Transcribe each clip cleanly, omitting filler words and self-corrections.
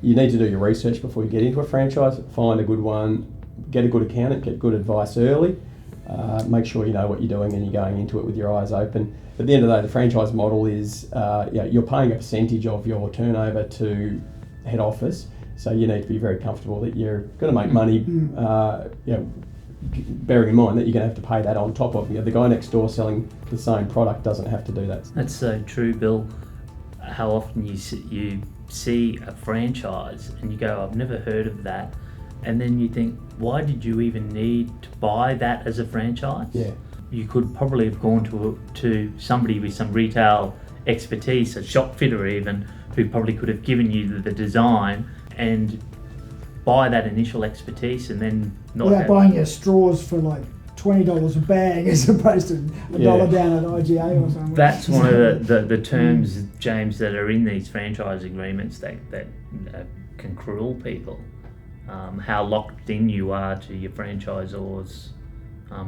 You need to do your research before you get into a franchise. Find a good one, get a good accountant, get good advice early. Make sure you know what you're doing and you're going into it with your eyes open. At the end of the day, the franchise model is you're paying a percentage of your turnover to head office, so you need to be very comfortable that you're going to make money. Bearing in mind that you're going to have to pay that on top of the guy next door selling the same product doesn't have to do that. That's so true, Bill. How often you see a franchise and you go, I've never heard of that, and then you think, why did you even need to buy that as a franchise? Yeah. You could probably have gone to somebody with some retail expertise, a shop fitter even, who probably could have given you the design and buy that initial expertise and then not without buying your straws for like $20 a bag as opposed to $1 down at IGA or something. That's one of the terms, James, that are in these franchise agreements that can cruel people. How locked in you are to your franchisor's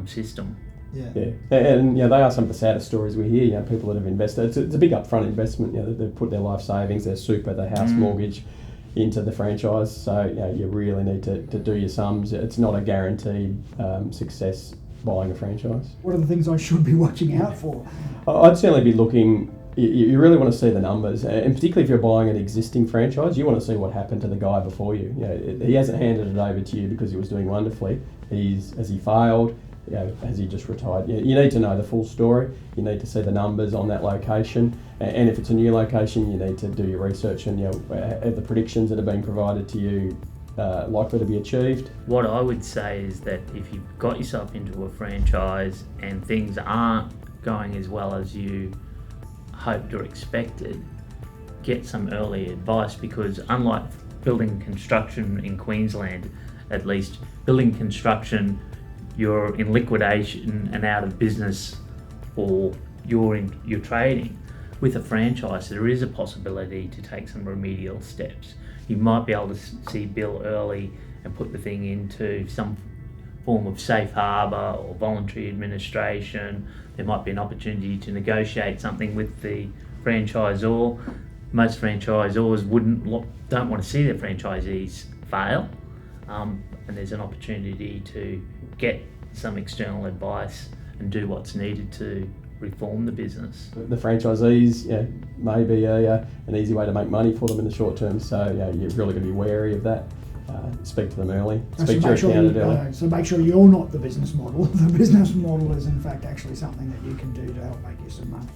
system. And they are some of the saddest stories we hear. People that have invested. It's a big upfront investment. They've put their life savings, their super, their house mortgage into the franchise. So you really need to do your sums. It's not a guaranteed success buying a franchise. What are the things I should be watching out for? I'd certainly be looking. You really want to see the numbers, and particularly if you're buying an existing franchise, you want to see what happened to the guy before you. He hasn't handed it over to you because he was doing wonderfully. Has he failed? Has he just retired? You need to know the full story. You need to see the numbers on that location, and if it's a new location, you need to do your research and are the predictions that have been provided to you likely to be achieved. What I would say is that if you've got yourself into a franchise and things aren't going as well as you hoped or expected, get some early advice, because unlike building construction in Queensland, at least, building construction, you're in liquidation and out of business, or you're trading. With a franchise, there is a possibility to take some remedial steps. You might be able to see Bill early and put the thing into some form of safe harbour or voluntary administration. There might be an opportunity to negotiate something with the franchisor. Most franchisors don't want to see their franchisees fail, and there's an opportunity to get some external advice and do what's needed to reform the business. The franchisees may be an easy way to make money for them in the short term, so you're really going to be wary of that. Speak to them early, speak to your accountant early. So make sure you're not the business model. The business model is in fact actually something that you can do to help make you some money.